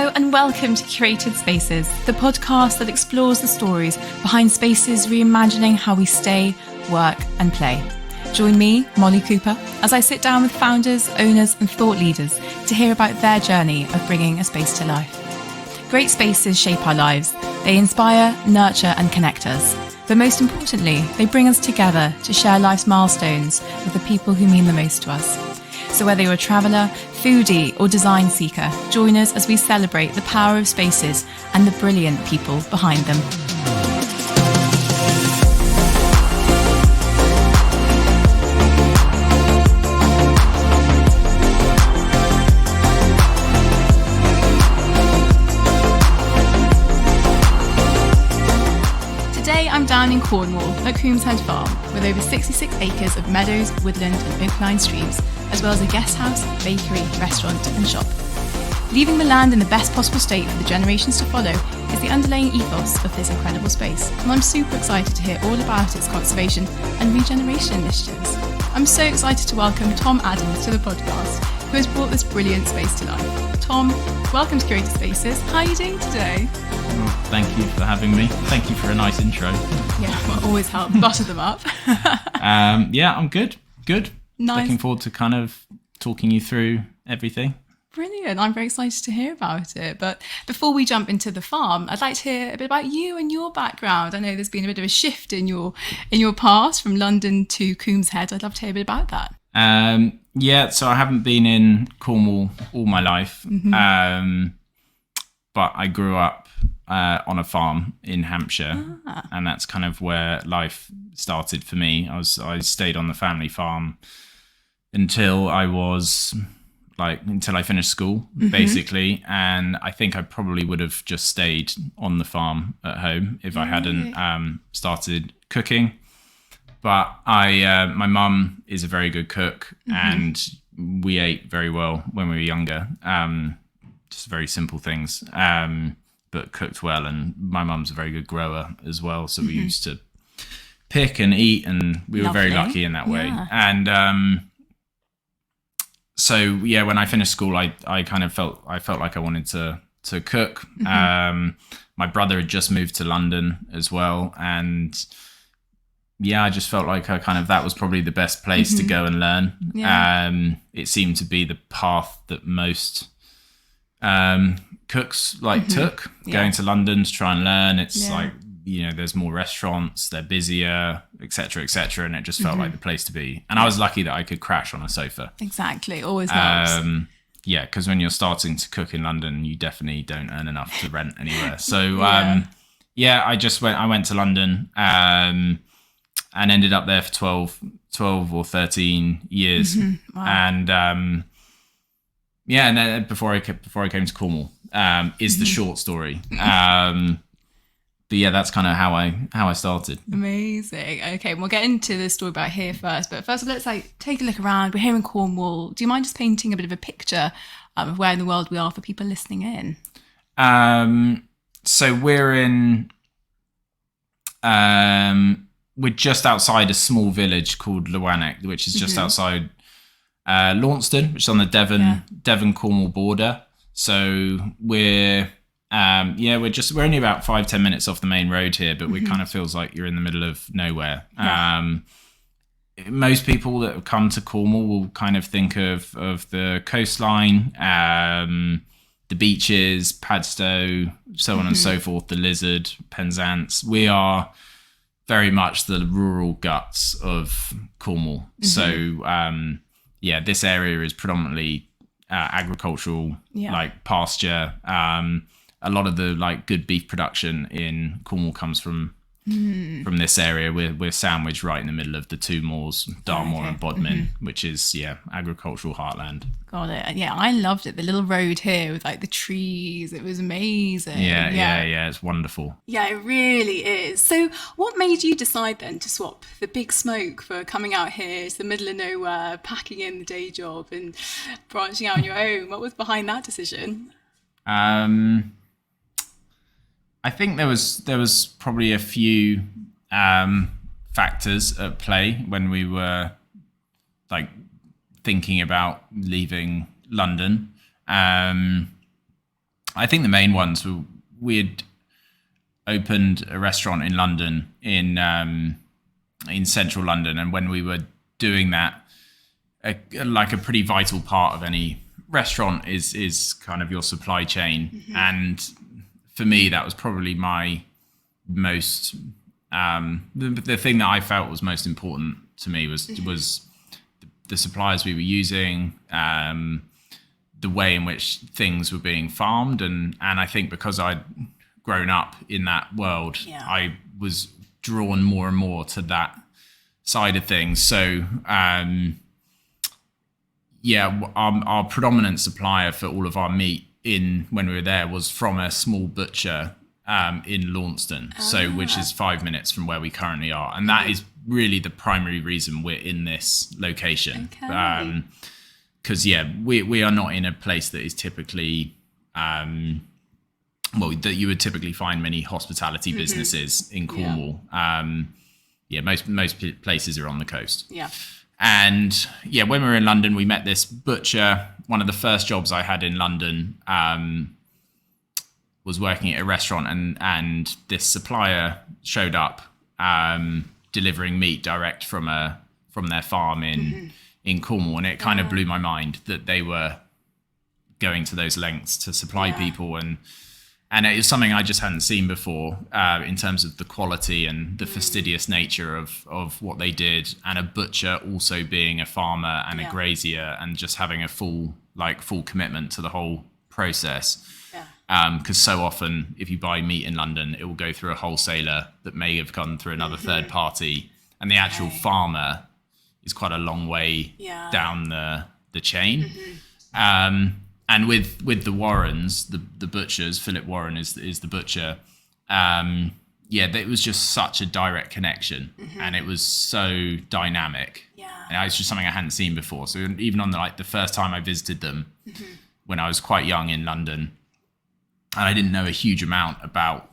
Hello and welcome to Curated Spaces, the podcast that explores the stories behind spaces reimagining how we stay, work and play. Join me, Molly Cooper, as I sit down with founders, owners and thought leaders to hear about their journey of bringing a space to life. Great spaces shape our lives. They inspire, nurture and connect us. But most importantly, they bring us together to share life's milestones with the people who mean the most to us. So whether you're a traveller, foodie or design seeker, join us as we celebrate the power of spaces and the brilliant people behind them. Today I'm down in Cornwall at Coombeshead Farm with over 66 acres of meadows, woodland and oak-lined streams, as well as a guest house, bakery, restaurant and shop. Leaving the land in the best possible state for the generations to follow is the underlying ethos of this incredible space, and I'm super excited to hear all about its conservation and regeneration initiatives. I'm so excited to welcome Tom Adams to the podcast, who has brought this brilliant space to life. Tom, welcome to Curated Spaces. How are you doing today? Well, thank you for having me. Thank you for a nice intro. Yeah, well, always help. Butter them up. Yeah, I'm good. Good. Nice. Looking forward to kind of talking you through everything. Brilliant. I'm very excited to hear about it. But before we jump into the farm, I'd like to hear a bit about you and your background. I know there's been a bit of a shift in your past from London to Coombeshead. I'd love to hear a bit about that. Yeah, so I haven't been in Cornwall all my life, but I grew up on a farm in Hampshire, and that's kind of where life started for me. I stayed on the family farm until I finished school, basically. And I think I probably would have just stayed on the farm at home if I hadn't started cooking. But my mum is a very good cook, and we ate very well when we were younger. Just very simple things, but cooked well. And my mum's a very good grower as well, so we used to pick and eat, and we were very lucky in that way. And so yeah, when I finished school, I felt like I wanted to cook. My brother had just moved to London as well, and yeah, I just felt like that was probably the best place to go and learn. It seemed to be the path that most cooks took, going to London to try and learn. It's like, there's more restaurants, they're busier, etc., and it just felt like the place to be. And I was lucky that I could crash on a sofa. Exactly, always helps. Yeah, because when you're starting to cook in London, you definitely don't earn enough to rent anywhere. So I went to London and ended up there for 12 or 13 years. Wow. And and then before I came to Cornwall is the short story. But yeah, that's kind of how I started. Amazing. Okay, we'll get into the story about here first. But first, let's take a look around. We're here in Cornwall. Do you mind just painting a bit of a picture of where in the world we are for people listening in? So we're in. We're just outside a small village called Lewannick, which is just outside Launceston, which is on the Devon-Cornwall border. So we're only about 5-10 minutes off the main road here, but it kind of feels like you're in the middle of nowhere. Most people that have come to Cornwall will kind of think of the coastline, the beaches, Padstow, so on and so forth, the Lizard, Penzance. We are very much the rural guts of Cornwall. So this area is predominantly agricultural, like pasture. A lot of the good beef production in Cornwall comes from this area. We're sandwiched right in the middle of the two moors, Dartmoor and Bodmin, which is agricultural heartland. Got it. Yeah, I loved it. The little road here with the trees. It was amazing. Yeah, it's wonderful. Yeah, it really is. So what made you decide then to swap the big smoke for coming out here to the middle of nowhere, packing in the day job and branching out on your own? What was behind that decision? I think there was probably a few factors at play when we were thinking about leaving London. I think the main ones were, we had opened a restaurant in London, in central London, and when we were doing that, like a pretty vital part of any restaurant is kind of your supply chain. And for me, that was probably my most the thing that I felt was most important to me was the suppliers we were using, the way in which things were being farmed, and I think because I'd grown up in that world, I was drawn more and more to that side of things. So our predominant supplier for all of our meat when we were there was from a small butcher in Launceston, which is 5 minutes from where we currently are, and that is really the primary reason we're in this location. Because we are not in a place that is typically that you would typically find many hospitality businesses in Cornwall. Most places are on the coast. And when we were in London, we met this butcher. One of the first jobs I had in London was working at a restaurant, and this supplier showed up delivering meat direct from their farm in Cornwall, and it kind of blew my mind that they were going to those lengths to supply people, and it was something I just hadn't seen before in terms of the quality and the fastidious nature of what they did, and a butcher also being a farmer and a grazier, and just having a full commitment to the whole process. Because so often, if you buy meat in London, it will go through a wholesaler that may have gone through another third party, and the actual farmer is quite a long way down the chain. And with the Warrens, the butchers, Philip Warren is the butcher. It was just such a direct connection, and it was so dynamic. And it's just something I hadn't seen before. So even on the first time I visited them, when I was quite young in London, and I didn't know a huge amount about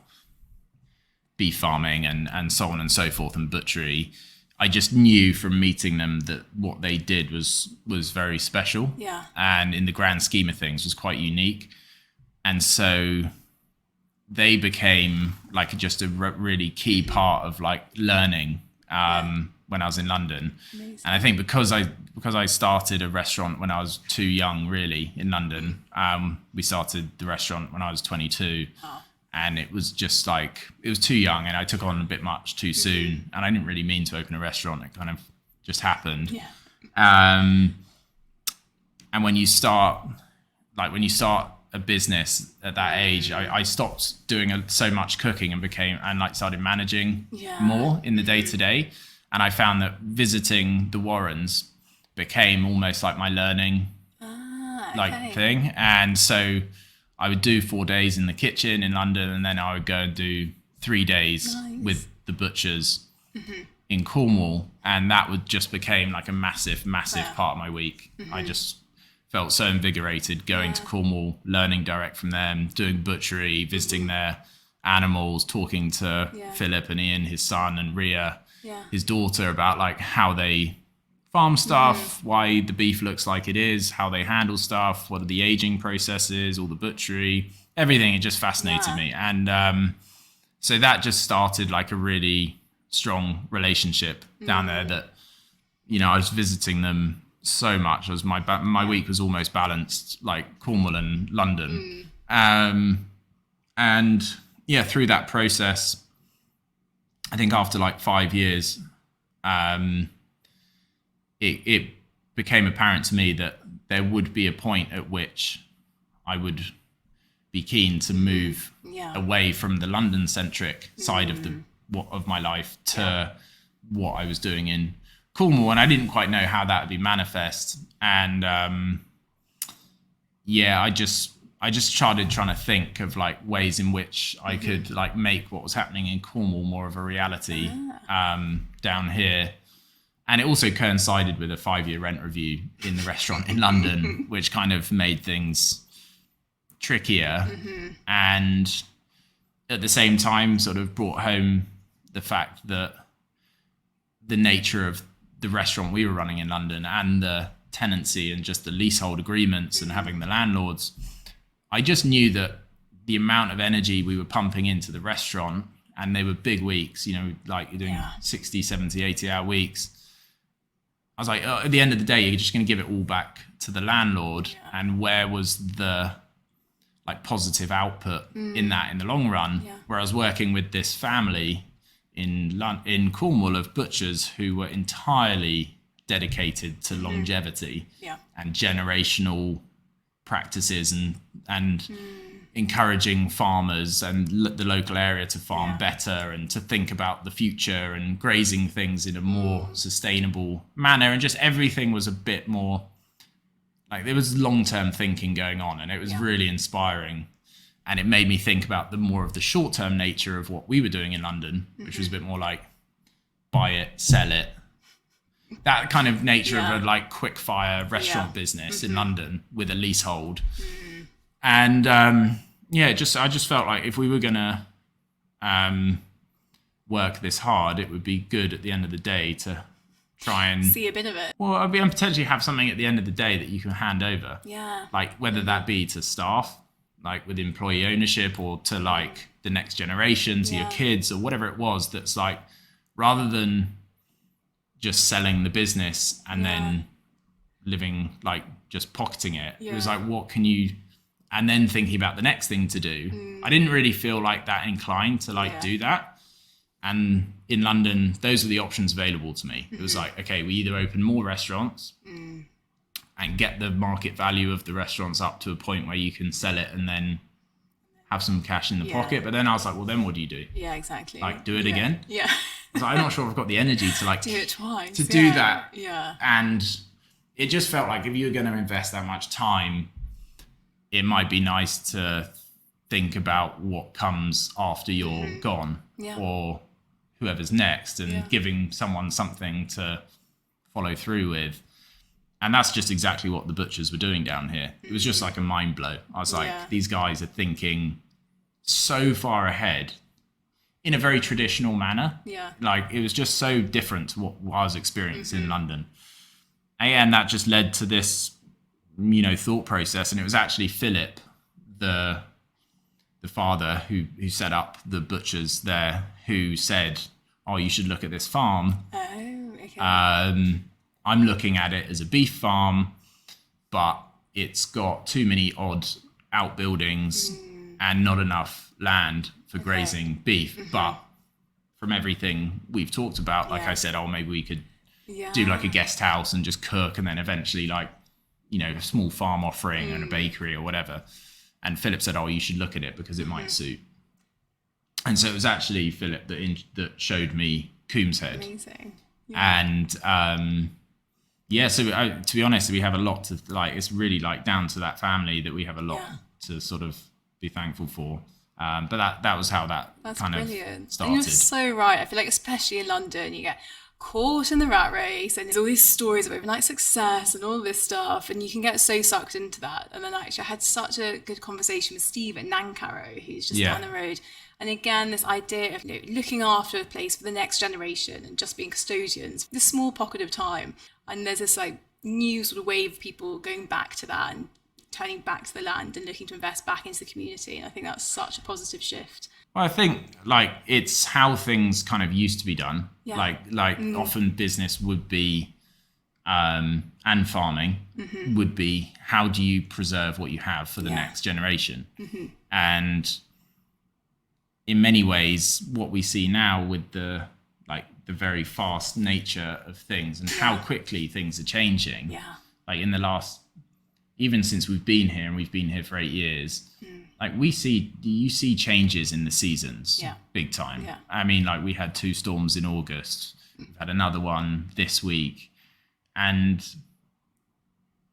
beef farming and so on and so forth and butchery, I just knew from meeting them that what they did was very special, and in the grand scheme of things was quite unique. And so they became just a really key part of learning when I was in London. Amazing. And I think because I started a restaurant when I was too young, really, in London. We started the restaurant when I was 22. And it was just it was too young, and I took on a bit much too soon. And I didn't really mean to open a restaurant. It kind of just happened. And when you start a business at that age, I stopped doing so much cooking and started managing more in the day to day. And I found that visiting the Warrens became almost like my learning thing. And so I would do 4 days in the kitchen in London, and then I would go and do 3 days with the butchers in Cornwall, and that would just became a massive part of my week. I just felt so invigorated going to Cornwall, learning direct from them, doing butchery, visiting their animals, talking to Philip and Ian, his son, and Ria, his daughter, about how they farm stuff, why the beef looks like it is, how they handle stuff, what are the aging processes, all the butchery, everything. It just fascinated me. And so that just started a really strong relationship down there that, I was visiting them so much. My week was almost balanced Cornwall and London. And through that process, I think after 5 years, it became apparent to me that there would be a point at which I would be keen to move away from the London-centric side of my life to what I was doing in Cornwall, and I didn't quite know how that would be manifest. And I just started trying to think of ways in which I could make what was happening in Cornwall more of a reality down here. And it also coincided with a 5-year rent review in the restaurant in London, which kind of made things trickier. And at the same time sort of brought home the fact that the nature of the restaurant we were running in London and the tenancy and just the leasehold agreements and having the landlords, I just knew that the amount of energy we were pumping into the restaurant, and they were big weeks, you know, like you're doing 60, 70, 80-hour weeks. I was like, oh, at the end of the day, you're just going to give it all back to the landlord. And where was the like positive output in that in the long run? Where I was working with this family in Cornwall of butchers who were entirely dedicated to longevity and generational practices and encouraging farmers and the local area to farm better and to think about the future and grazing things in a more sustainable manner, and just everything was a bit more like there was long-term thinking going on, and it was really inspiring. And it made me think about the more of the short-term nature of what we were doing in London, which was a bit more like buy it, sell it, that kind of nature of a like quick fire restaurant business in London with a leasehold. And I just felt like if we were gonna work this hard, it would be good at the end of the day to try and see a bit of it. Well, and potentially have something at the end of the day that you can hand over. Like whether that be to staff, like with employee ownership, or to like the next generation, to your kids, or whatever it was. That's like, rather than just selling the business and then living like just pocketing it, it was like, what can you, and then thinking about the next thing to do. I didn't really feel like that inclined to like do that. And in London, those were the options available to me. It was like, okay, we either open more restaurants and get the market value of the restaurants up to a point where you can sell it and then have some cash in the pocket. But then I was like, well, then what do you do? Yeah, exactly. Like, do it again? Yeah. So I'm not sure I've got the energy to like do it twice. To do that. Yeah. And it just felt like if you were going to invest that much time, it might be nice to think about what comes after you're gone, or whoever's next, and giving someone something to follow through with. And that's just exactly what the butchers were doing down here. It was just like a mind blow. I was like, these guys are thinking so far ahead in a very traditional manner. Like it was just so different to what I was experiencing in London. And that just led to this, you know, thought process. And it was actually Philip, the father who set up the butchers there, who said, oh, you should look at this farm. Oh, okay. I'm looking at it as a beef farm, but it's got too many odd outbuildings and not enough land for grazing beef. But from everything we've talked about, like I said, oh, maybe we could do like a guest house and just cook, and then eventually like, you know, a small farm offering and a bakery or whatever. And Philip said, oh, you should look at it because it might suit. And so it was actually Philip that showed me Coombeshead. Amazing. Yeah. And so to be honest, we have a lot to like. It's really like down to that family that we have a lot to sort of be thankful for. But that was how that's kind brilliant. of started. And you're so right. I feel like especially in London, you get caught in the rat race, and there's all these stories of overnight success and all this stuff, and you can get so sucked into that. And then actually I had such a good conversation with Steve at Nancarrow, who's just down the road. And again, this idea of, you know, looking after a place for the next generation and just being custodians, this small pocket of time. And there's this like new sort of wave of people going back to that and turning back to the land and looking to invest back into the community. And I think that's such a positive shift. Well, I think like it's how things kind of used to be done. Like often business would be, and farming would be, how do you preserve what you have for the next generation? And in many ways, what we see now with the very fast nature of things and how quickly things are changing. Like in the last, even since we've been here, and we've been here for 8 years, like you see changes in the seasons big time. I mean, like we had 2 storms in August. We've had another one this week. And,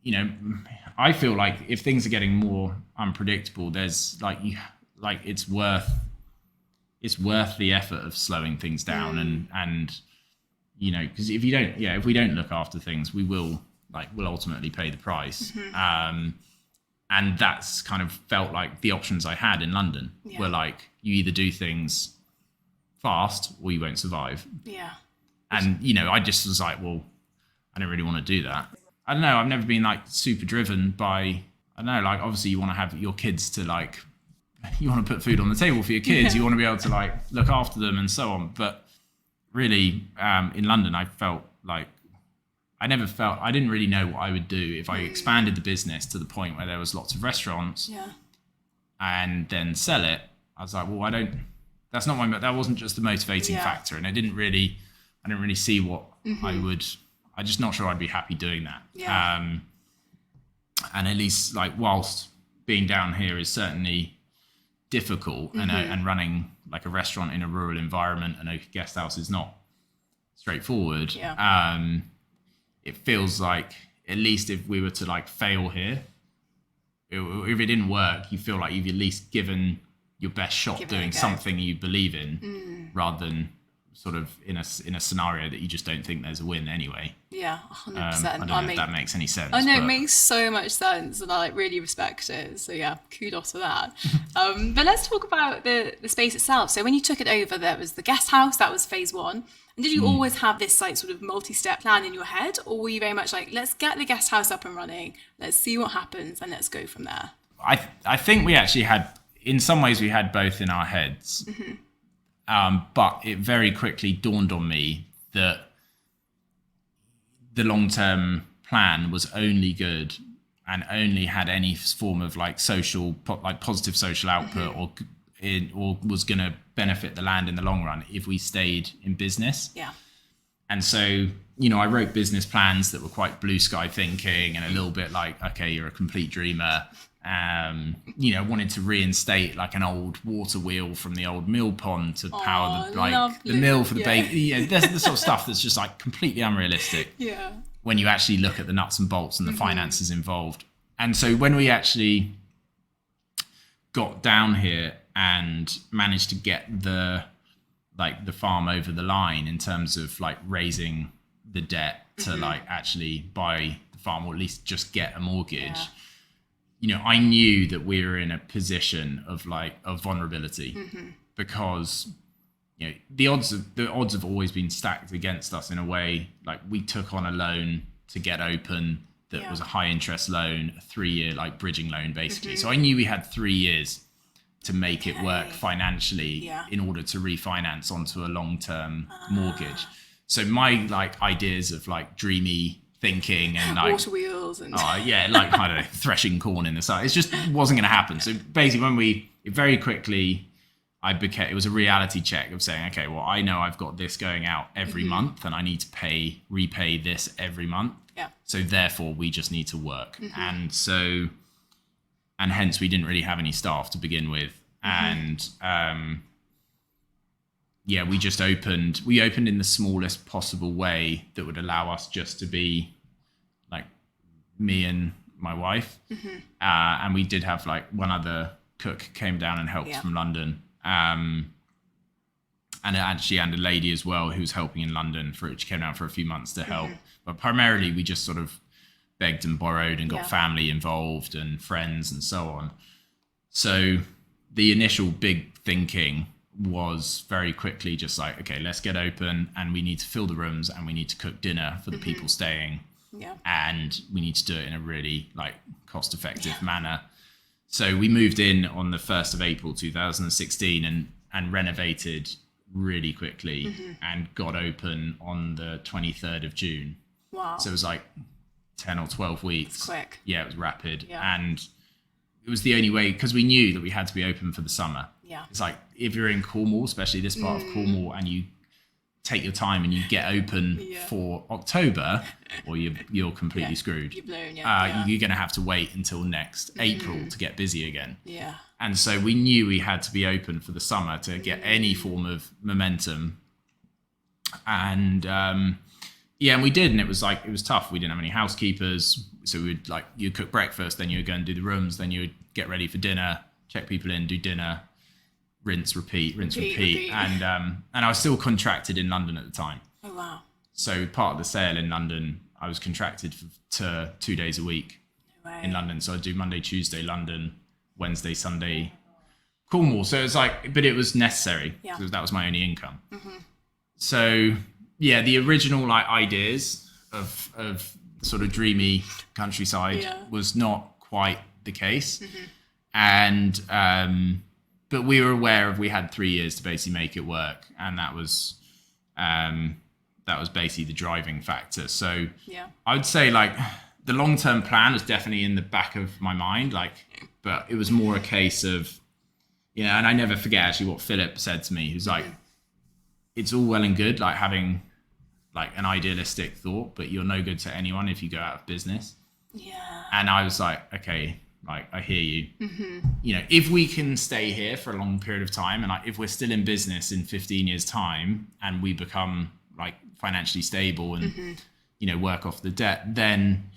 you know, I feel like if things are getting more unpredictable, there's it's worth the effort of slowing things down and you know, because if we don't look after things, we'll ultimately pay the price. And that's kind of felt like the options I had in London were like, you either do things fast or you won't survive. And you know, I just was like, well, I don't really want to do that. I don't know, I've never been like super driven by, I don't know, like obviously you want to have your kids to like to put food on the table for your kids. You want to be able to like look after them and so on. But really, in London, I felt like I didn't really know what I would do if I expanded the business to the point where there was lots of restaurants and then sell it. I was like, well, that wasn't just the motivating factor. And I didn't really see what I'm just not sure I'd be happy doing that. And at least like whilst being down here is certainly difficult and running like a restaurant in a rural environment and a guest house is not straightforward. It feels like at least if we were to like fail here, if it didn't work, you feel like you've at least given your best shot doing something you believe in, rather than sort of in a scenario that you just don't think there's a win anyway. 100%. I don't know if that makes any sense. I know, it makes so much sense, and I like really respect it. So yeah, kudos for that. But let's talk about the space itself. So when you took it over, there was the guest house. That was phase one. And did you always have this like sort of multi-step plan in your head, or were you very much like, let's get the guest house up and running, let's see what happens, and let's go from there? I think we actually had, in some ways, we had both in our heads. But it very quickly dawned on me that the long-term plan was only good and only had any form of like positive social output or was going to benefit the land in the long run if we stayed in business. And so, I wrote business plans that were quite blue sky thinking and a little bit like, okay, you're a complete dreamer. Wanted to reinstate like an old water wheel from the old mill pond to power the mill for the baby. There's the sort of stuff that's just like completely unrealistic. When you actually look at the nuts and bolts and the finances involved. And so when we actually got down here and managed to get the farm over the line in terms of like raising the debt to like actually buy the farm or at least just get a mortgage. I knew that we were in a position of vulnerability because the odds have always been stacked against us in a way. Like we took on a loan to get open that was a high interest loan, a 3-year like bridging loan basically. So I knew we had 3 years to make it work financially in order to refinance onto a long-term mortgage. So my like ideas of like dreamy thinking and like water wheels and I don't know, threshing corn in the sun, it just wasn't going to happen. So basically it was a reality check of saying, okay, well, I know I've got this going out every month and I need to repay this every month. So therefore we just need to work. And hence we didn't really have any staff to begin with. And we just opened in the smallest possible way that would allow us just to be like me and my wife. And we did have like one other cook came down and helped from London. And a lady as well who's helping in London she came down for a few months to help. But primarily we just sort of begged and borrowed and got family involved and friends and so on. So the initial big thinking was very quickly just like, okay, let's get open and we need to fill the rooms and we need to cook dinner for the people staying. And we need to do it in a really like cost effective manner. So we moved in on the 1st of April 2016 and renovated really quickly and got open on the 23rd of June. Wow. So it was like 10 or 12 weeks. It's quick. Yeah, it was rapid. And it was the only way, because we knew that we had to be open for the summer. It's like if you're in Cornwall, especially this part of Cornwall, and you take your time and you get open for October, or you're completely screwed. You're blown, You're going to have to wait until next April to get busy again. Yeah. And so we knew we had to be open for the summer to get any form of momentum. And and we did, and it was tough. We didn't have any housekeepers, so you'd cook breakfast, then you would go and do the rooms, then you would get ready for dinner, check people in, do dinner, rinse, repeat. And I was still contracted in London at the time. Oh wow. So part of the sale in London, I was contracted to 2 days a week in London. So I'd do Monday, Tuesday, London, Wednesday, Sunday, Cornwall. So it's like, but it was necessary because that was my only income. So the original like ideas of sort of dreamy countryside was not quite the case. And but we were aware we had 3 years to basically make it work, and that was basically the driving factor. So I would say like the long-term plan was definitely in the back of my mind, like, but it was more a case of, and I never forget actually what Philip said to me. He was like, it's all well and good, like having like an idealistic thought, but you're no good to anyone if you go out of business. Yeah. And I was like, okay, like I hear you. If we can stay here for a long period of time, and like if we're still in business in 15 years time and we become like financially stable and work off the debt, then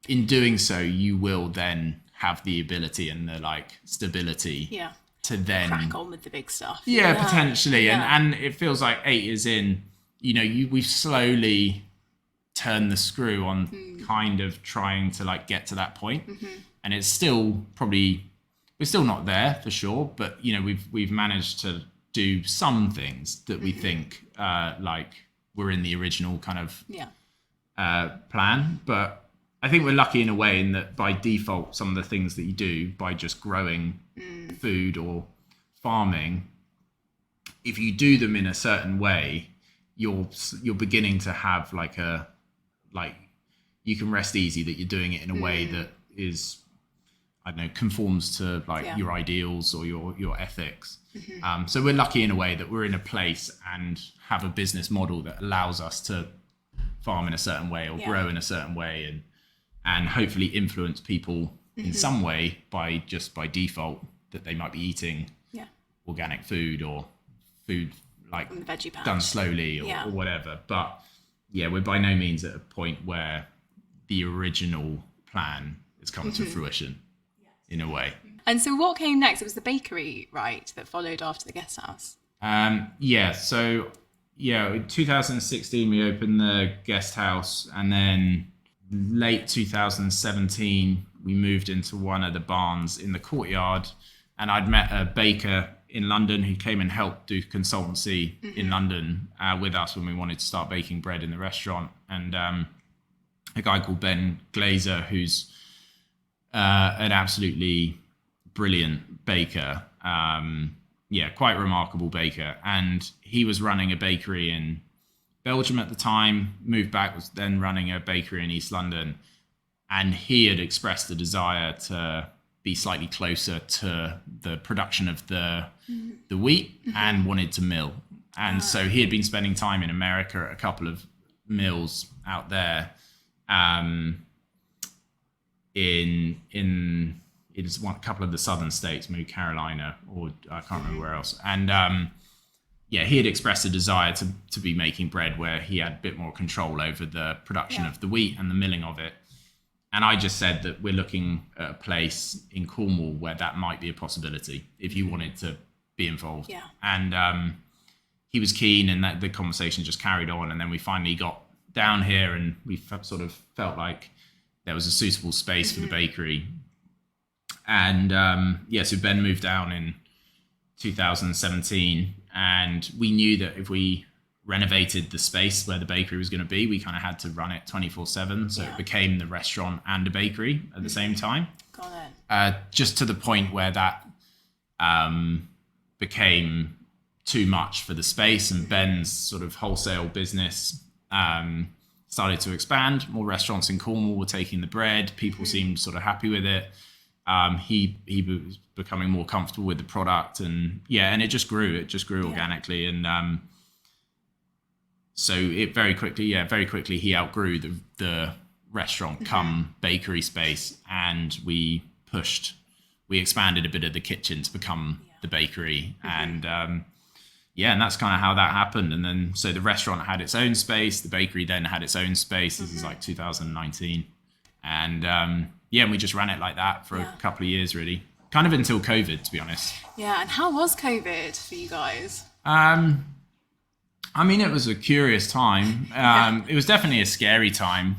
in doing so you will then have the ability and the like stability to then crack on with the big stuff. Potentially. And it feels like 8 years in, we've slowly turned the screw on kind of trying to like get to that point. And it's still we're still not there for sure, but we've managed to do some things that we think like were in the original kind of plan. But I think we're lucky in a way in that by default, some of the things that you do by just growing food or farming, if you do them in a certain way, you're beginning to have like you can rest easy that you're doing it in a way that is, I don't know, conforms to like your ideals or your ethics. So we're lucky in a way that we're in a place and have a business model that allows us to farm in a certain way or grow in a certain way and hopefully influence people in some way by default that they might be eating organic food or food like from the veggie patch, done slowly or whatever. But we're by no means at a point where the original plan has come to fruition in a way. And so what came next? It was the bakery, right, that followed after the Guesthouse? So in 2016 we opened the Guesthouse, and then late 2017 we moved into one of the barns in the courtyard, and I'd met a baker in London who came and helped do consultancy in London with us when we wanted to start baking bread in the restaurant. And a guy called Ben Glazer, who's an absolutely brilliant baker, quite remarkable baker. And he was running a bakery in Belgium at the time, moved back, was then running a bakery in East London. And he had expressed the desire to be slightly closer to the production of the wheat and wanted to mill. And so he had been spending time in America at a couple of mills out there, in a couple of the southern states, maybe Carolina, or I can't remember where else. And he had expressed a desire to be making bread where he had a bit more control over the production of the wheat and the milling of it. And I just said that we're looking at a place in Cornwall where that might be a possibility if you wanted to be involved. Yeah. And he was keen, and that the conversation just carried on. And then we finally got down here, and we sort of felt like there was a suitable space for the bakery. And so Ben moved down in 2017, and we knew that if we renovated the space where the bakery was going to be, we kind of had to run it 24/7. So it became the restaurant and a bakery at the same time. Got it. Just to the point where that became too much for the space, and Ben's sort of wholesale business started to expand. More restaurants in Cornwall were taking the bread. People seemed sort of happy with it. He was becoming more comfortable with the product, and it just grew. It just grew organically, and so it very quickly he outgrew the restaurant come bakery space, and we expanded a bit of the kitchen to become the bakery, and and that's kind of how that happened. And then so the restaurant had its own space, the bakery then had its own space. This is like 2019, and and we just ran it like that for a couple of years, really, kind of until COVID, to be honest. And how was COVID for you guys? I mean, it was a curious time. It was definitely a scary time.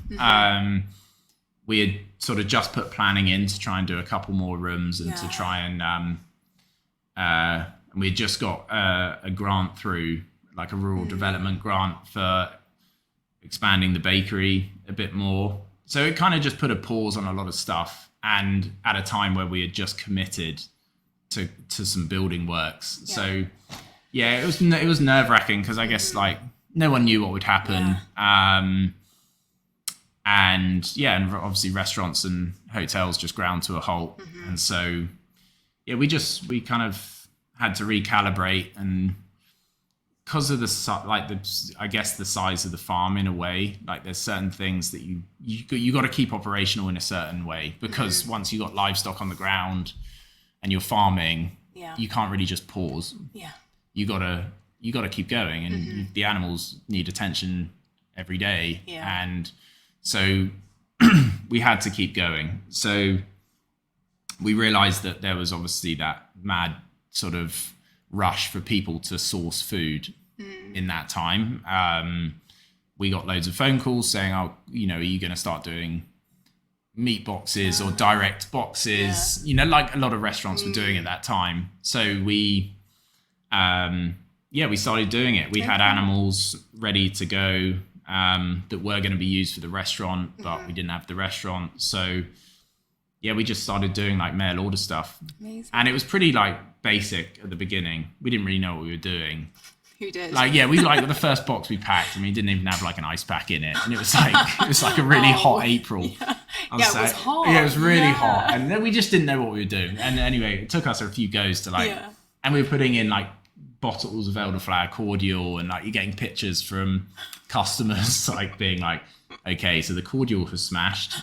We had sort of just put planning in to try and do a couple more rooms and to try and we had just got a grant through, like a rural development grant for expanding the bakery a bit more. So it kind of just put a pause on a lot of stuff, and at a time where we had just committed to some building works. Yeah. So yeah, it was nerve-wracking because I guess like no one knew what would happen. Yeah. And obviously restaurants and hotels just ground to a halt. And so yeah, we kind of had to recalibrate, and because of the size of the farm in a way, like there's certain things that you got to keep operational in a certain way, because once you got livestock on the ground and you're farming, you can't really just pause. Yeah, you gotta keep going, and the animals need attention every day. Yeah. And so we had to keep going. So we realized that there was obviously that mad sort of rush for people to source food in that time. We got loads of phone calls saying, oh, you know, are you going to start doing meat boxes or direct boxes? Yeah. You know, like a lot of restaurants were doing at that time. So we started doing it. We had animals ready to go that were going to be used for the restaurant, but we didn't have the restaurant. So yeah, we just started doing like mail order stuff. Amazing. And it was pretty like basic at the beginning. We didn't really know what we were doing. Who did? Like, yeah, we like the first box we packed, I mean, it didn't even have like an ice pack in it. And it was like a really hot April. Yeah, it was hot. Yeah, it was really hot. And then we just didn't know what we were doing. And anyway, it took us a few goes to and we were putting in like bottles of elderflower cordial, and like you're getting pictures from customers like being like, okay, so the cordial has smashed,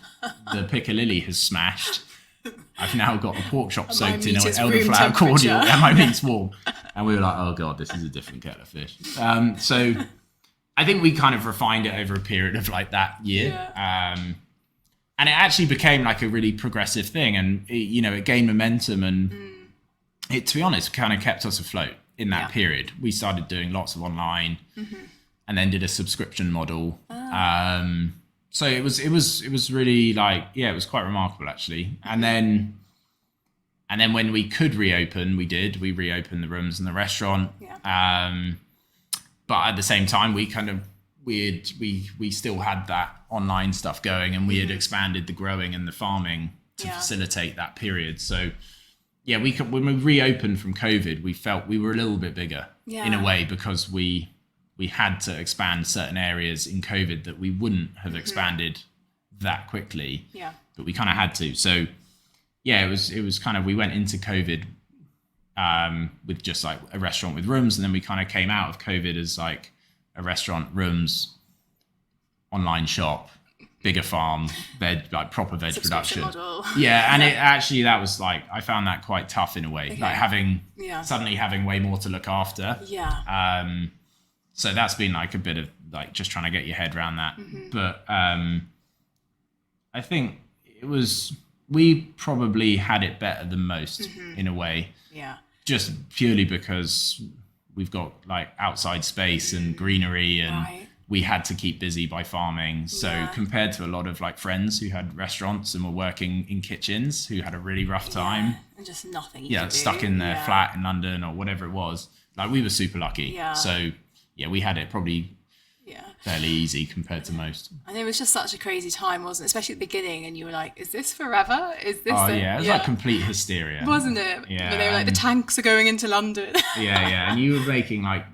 the piccalilli has smashed, I've now got the pork chop soaked in elderflower cordial, and my meat's warm. And we were like, oh god, this is a different kettle of fish. So I think we kind of refined it over a period of like that year. Yeah. And it actually became like a really progressive thing, and it gained momentum, and it, to be honest, kind of kept us afloat in that period. We started doing lots of online, and then did a subscription model. So it was really like, it was quite remarkable actually. And then when we could reopen, we reopened the rooms and the restaurant. Yeah. But at the same time, we still had that online stuff going, and we had expanded the growing and the farming to facilitate that period. So yeah, when we reopened from COVID, we felt we were a little bit bigger in a way, because we had to expand certain areas in COVID that we wouldn't have expanded that quickly. Yeah. But we kind of had to. So yeah, it was kind of, we went into COVID with just like a restaurant with rooms, and then we kind of came out of COVID as like a restaurant, rooms, online shop, bigger farm, like proper veg production. Model. Yeah, and it actually, that was like, I found that quite tough in a way, like suddenly having way more to look after. Yeah. So that's been like a bit of like just trying to get your head around that. But I think we probably had it better than most in a way. Yeah. Just purely because we've got like outside space and greenery, and we had to keep busy by farming. So compared to a lot of like friends who had restaurants and were working in kitchens, who had a really rough time. And just nothing. Stuck in their flat in London or whatever it was. Like, we were super lucky. Yeah. So yeah, we had it probably fairly easy compared to most. And it was just such a crazy time, wasn't it? Especially at the beginning, and you were like, is this forever? Is this it was like complete hysteria. Wasn't it? Yeah. But they were like, the tanks are going into London. Yeah. And you were making like,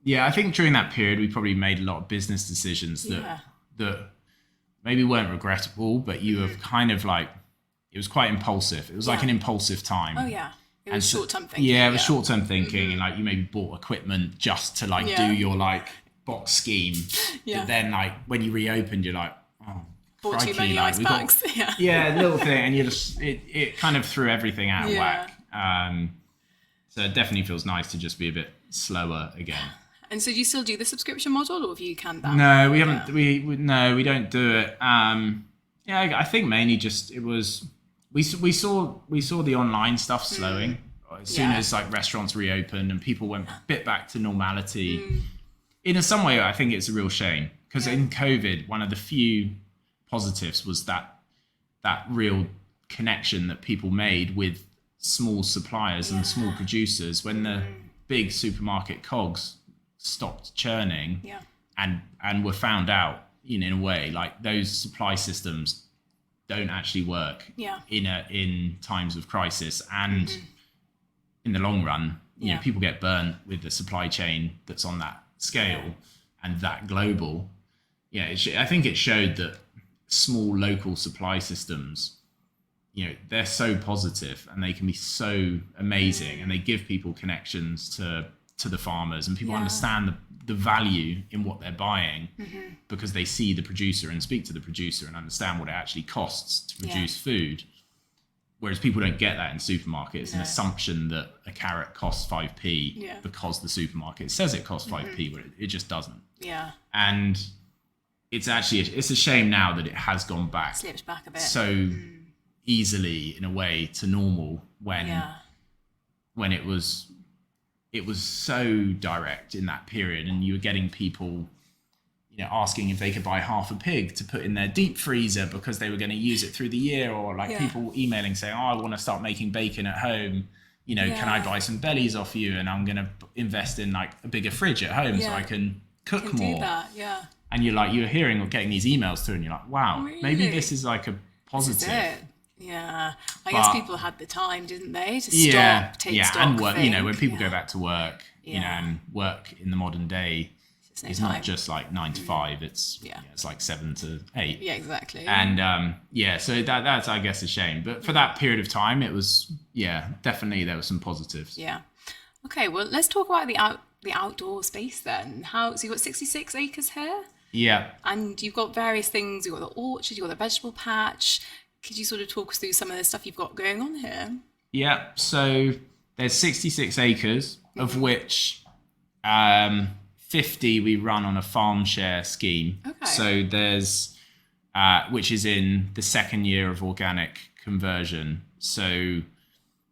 I think during that period, we probably made a lot of business decisions that maybe weren't regrettable, but you were kind of like, it was quite impulsive. It was like an impulsive time. Oh, yeah. It was short-term thinking. Yeah, it was short-term thinking, and like you maybe bought equipment just to like do your like box scheme. But then like when you reopened, you're like, oh, bought too many ice packs. Little thing, and you just it kind of threw everything out of whack. So it definitely feels nice to just be a bit slower again. And so do you still do the subscription model, or have you canned that? No, we haven't. We don't do it. I think mainly just it was. We saw the online stuff slowing as soon as like restaurants reopened and people went a bit back to normality. In some way, I think it's a real shame, because in COVID, one of the few positives was that real connection that people made with small suppliers and small producers when the big supermarket cogs stopped churning and were found out in a way, like those supply systems don't actually work Yeah. in times of crisis. And in the long run, you know, people get burnt with the supply chain that's on that scale and that global. Yeah, I think it showed that small local supply systems, you know, they're so positive and they can be so amazing, and they give people connections to the farmers, and people understand the value in what they're buying because they see the producer and speak to the producer and understand what it actually costs to produce food. Whereas people don't get that in supermarkets. It's an assumption that a carrot costs 5p because the supermarket says it costs 5p, but it just doesn't. Yeah. And it's a shame now that it has gone back. Slipped back a bit. So easily in a way to normal when it was so direct in that period, and you were getting people, you know, asking if they could buy half a pig to put in their deep freezer because they were going to use it through the year, or like people emailing saying, oh, I want to start making bacon at home, you know, can I buy some bellies off you, and I'm going to invest in like a bigger fridge at home so I can cook more. Do that. And you're hearing or getting these emails through, and you're like, wow, maybe this is like a positive. This is it. Yeah, I guess people had the time, didn't they, to stop, take stock, and work. Think. You know, when people go back to work, you know, and work in the modern day is not just like 9 to 5. It's it's like 7 to 8. Yeah, exactly. And so that's I guess a shame. But for that period of time, it was definitely there were some positives. Yeah. Okay, well, let's talk about the outdoor space then. So you've got 66 acres here. Yeah. And you've got various things. You've got the orchard. You've got the vegetable patch. Could you sort of talk us through some of the stuff you've got going on here? Yeah, so there's 66 acres, of which 50 we run on a farm share scheme. Okay. So there's, which is in the second year of organic conversion. So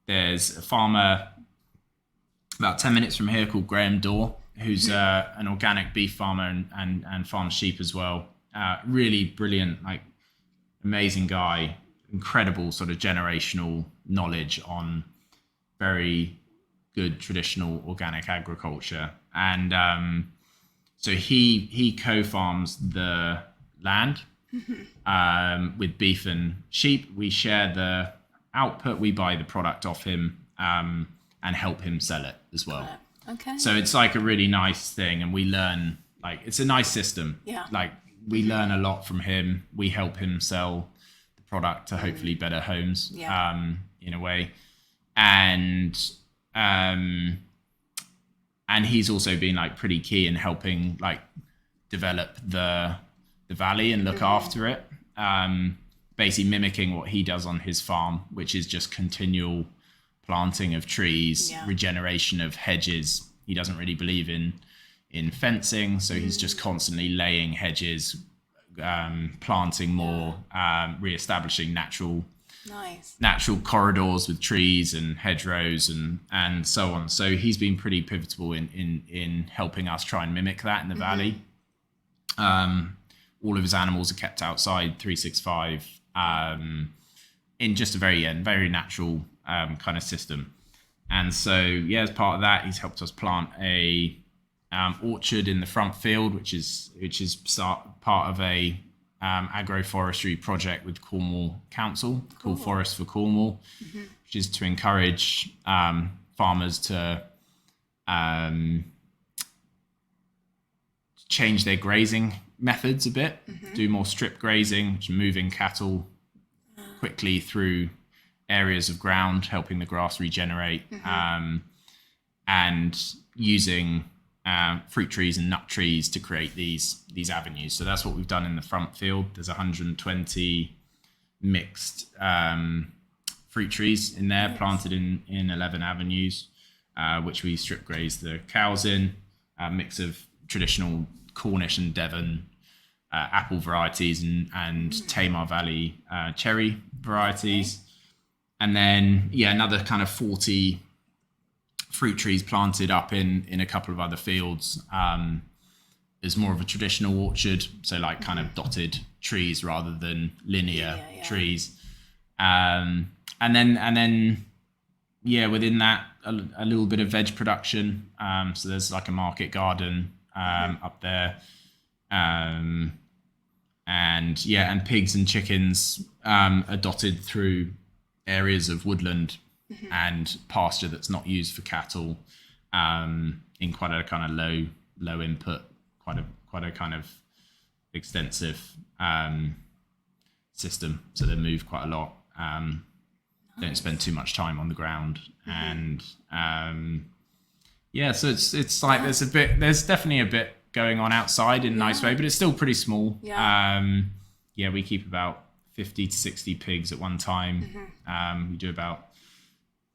there's a farmer about 10 minutes from here called Graham Dorr, who's an organic beef farmer and farms sheep as well. Really brilliant, like, amazing guy, incredible sort of generational knowledge on very good traditional organic agriculture. And so he co-farms the land with beef and sheep. We share the output, we buy the product off him and help him sell it as well. Okay. So it's like a really nice thing, and we learn, like, it's a nice system. Yeah. Like, we learn a lot from him. We help him sell the product to hopefully better homes, in a way. And he's also been like pretty key in helping like develop the valley and look after it. Basically mimicking what he does on his farm, which is just continual planting of trees, regeneration of hedges. He doesn't really believe in fencing, so he's just constantly laying hedges, planting more, re-establishing natural corridors with trees and hedgerows and so on. So he's been pretty pivotal in helping us try and mimic that in the valley. All of his animals are kept outside 365 in just a very very natural kind of system. And so as part of that, he's helped us plant a orchard in the front field, which is part of a agroforestry project with Cornwall Council called Forest for Cornwall, which is to encourage farmers to change their grazing methods a bit, do more strip grazing, which is moving cattle quickly through areas of ground, helping the grass regenerate, and using fruit trees and nut trees to create these avenues. So that's what we've done in the front field. There's 120 mixed fruit trees in there, planted in 11 avenues, which we strip graze the cows in. A mix of traditional Cornish and Devon apple varieties and Tamar Valley cherry varieties. And then, another kind of 40 fruit trees planted up in a couple of other fields as more of a traditional orchard. So like kind of dotted trees rather than linear trees. And then within that, a little bit of veg production. So there's like a market garden up there. and pigs and chickens are dotted through areas of woodland and pasture that's not used for cattle, in quite a kind of low input, quite a kind of extensive system. So they move quite a lot. Don't spend too much time on the ground, and so it's like there's definitely a bit going on outside in a nice way, but it's still pretty small. We keep about 50 to 60 pigs at one time. We do about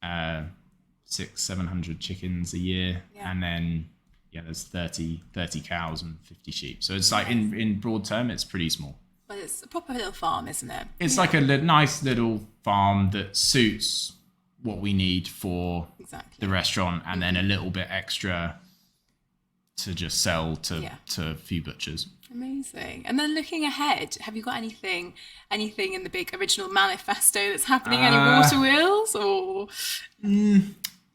600-700 chickens a year, and then there's 30 cows and 50 sheep. So it's like in broad term, it's pretty small. But it's a proper little farm, isn't it? It's like a nice little farm that suits what we need for the restaurant, and then a little bit extra to just sell to a few butchers. Amazing. And then looking ahead, have you got anything in the big original manifesto that's happening? Any water wheels or?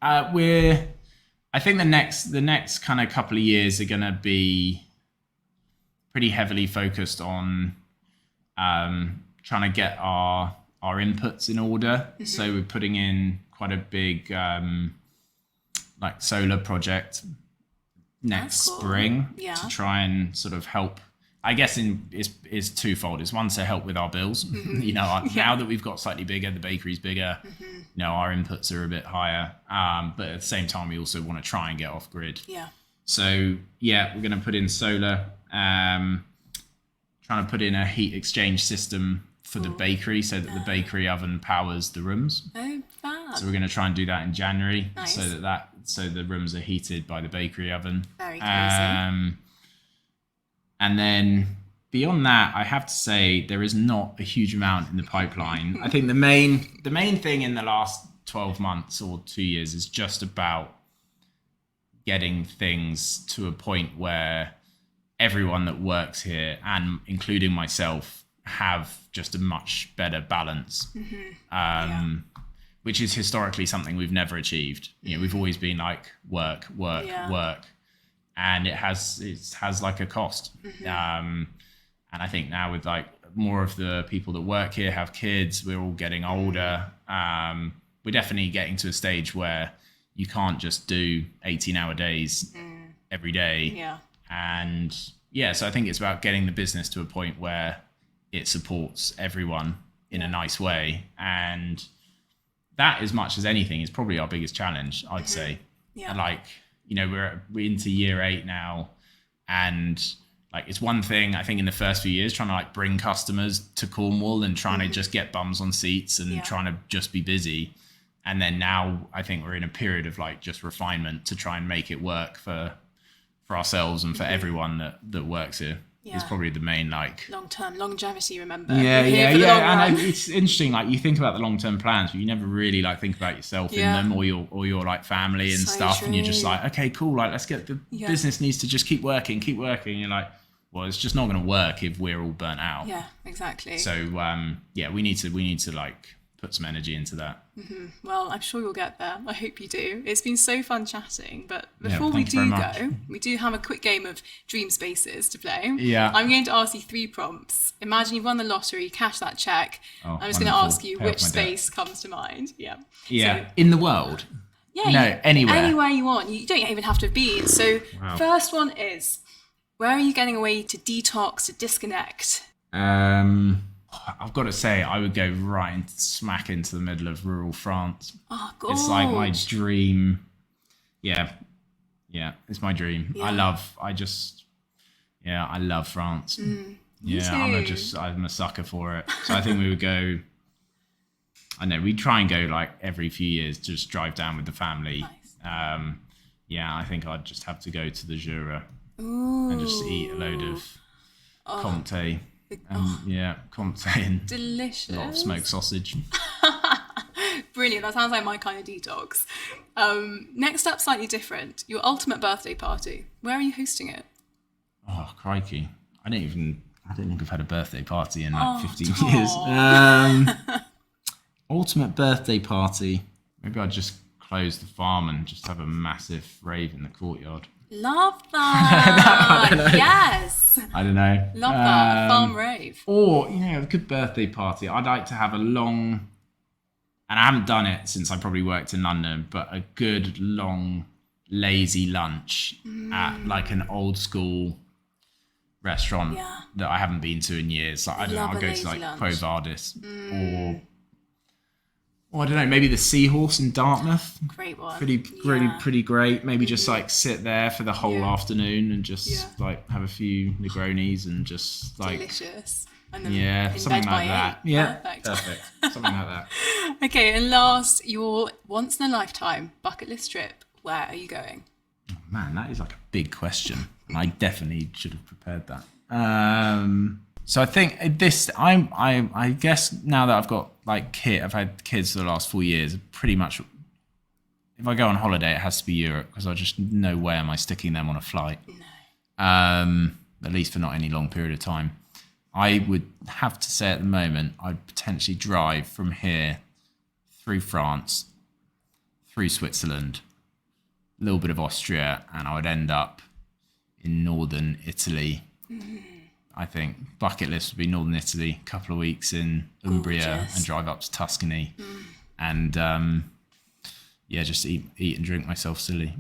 I think the next kind of couple of years are going to be pretty heavily focused on trying to get our inputs in order. So we're putting in quite a big like solar project next spring to try and sort of help. I guess is twofold. It's one, to help with our bills. Now that we've got slightly bigger, the bakery's bigger, our inputs are a bit higher. But at the same time, we also want to try and get off grid. So we're going to put in solar, trying to put in a heat exchange system for the bakery, so that the bakery oven powers the rooms. Oh, fab. So we're going to try and do that in January, so the rooms are heated by the bakery oven. Very cozy. And then beyond that, I have to say there is not a huge amount in the pipeline. I think the main thing in the last 12 months or 2 years is just about getting things to a point where everyone that works here, and including myself, have just a much better balance, which is historically something we've never achieved. We've always been like work, and it has like a cost. And I think now with like more of the people that work here have kids, we're all getting older. We're definitely getting to a stage where you can't just do 18-hour days every day. And so I think it's about getting the business to a point where it supports everyone in a nice way. And that, as much as anything, is probably our biggest challenge, I'd say. And like, we're into year 8 now, and like, it's one thing I think in the first few years trying to like bring customers to Cornwall and trying to just get bums on seats and trying to just be busy. And then now I think we're in a period of like just refinement to try and make it work for ourselves and for everyone that works here. Is probably the main like long-term longevity. Remember? And it's interesting. Like, you think about the long-term plans, but you never really like think about yourself in them, or your like family and stuff. True. And you're just like, okay, cool. Like, let's get the business needs to just keep working. And you're like, well, it's just not going to work if we're all burnt out. Yeah, exactly. So we need to like put some energy into that. Well, I'm sure you'll get there. I hope you do. It's been so fun chatting, but before we do go, we do have a quick game of Dream Spaces to play. I'm going to ask you 3 prompts. Imagine you've won the lottery, cash that check. I'm just going to ask you which space comes to mind. So, in the world? Anywhere. Anywhere you want. You don't even have to be. So first one is, where are you getting away to detox, to disconnect? I've got to say, I would go right smack into the middle of rural France. Oh, God. It's like my dream. Yeah, it's my dream. I love France. I'm a sucker for it. So I think we would go, we'd try and go like every few years, just drive down with the family. Nice. I think I'd just have to go to the Jura and just eat a load of Comté. Comté and delicious. A lot of smoked sausage. Brilliant. That sounds like my kind of detox. Next up, slightly different. Your ultimate birthday party. Where are you hosting it? Oh, crikey. I don't think I've had a birthday party in like 15 years. Ultimate birthday party. Maybe I'd just close the farm and just have a massive rave in the courtyard. Love that. I don't know. Yes. I don't know. Love that. Farm rave. Or, a good birthday party. I'd like to have a long, and I haven't done it since I probably worked in London, but a good, long, lazy lunch at like an old school restaurant that I haven't been to in years. Like, I don't know, I'll go to like Quo Vadis or I don't know, maybe the Seahorse in Dartmouth. Great one. Pretty great. Maybe just like sit there for the whole afternoon and just like have a few Negronis and just like delicious. And then something like that. 8. Yeah, perfect. Something like that. Okay, and last, your once in a lifetime bucket list trip. Where are you going? Oh, man, that is like a big question. I definitely should have prepared that. So I think I guess now that I've got I've had kids for the last 4 years, pretty much if I go on holiday, it has to be Europe because I just no way am I sticking them on a flight. No. At least for not any long period of time. I would have to say at the moment, I'd potentially drive from here through France, through Switzerland, a little bit of Austria, and I would end up in northern Italy. I think bucket list would be northern Italy, a couple of weeks in Umbria. Gorgeous. And drive up to Tuscany and just eat and drink myself silly.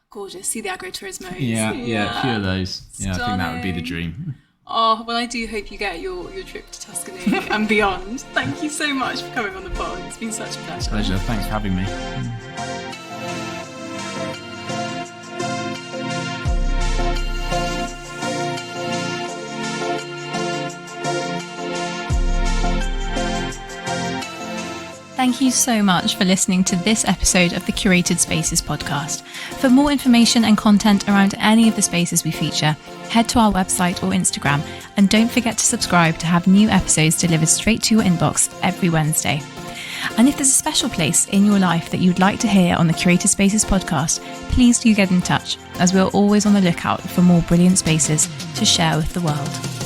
Gorgeous. See the agriturismos. Yeah, a few of those. Yeah, I think that would be the dream. Oh, well, I do hope you get your trip to Tuscany and beyond. Thank you so much for coming on the pod. It's been such a pleasure. Thanks for having me. Thank you so much for listening to this episode of the Curated Spaces podcast. For more information and content around any of the spaces we feature, head to our website or Instagram, and don't forget to subscribe to have new episodes delivered straight to your inbox every Wednesday. And if there's a special place in your life that you'd like to hear on the Curated Spaces podcast, please do get in touch, as we're always on the lookout for more brilliant spaces to share with the world.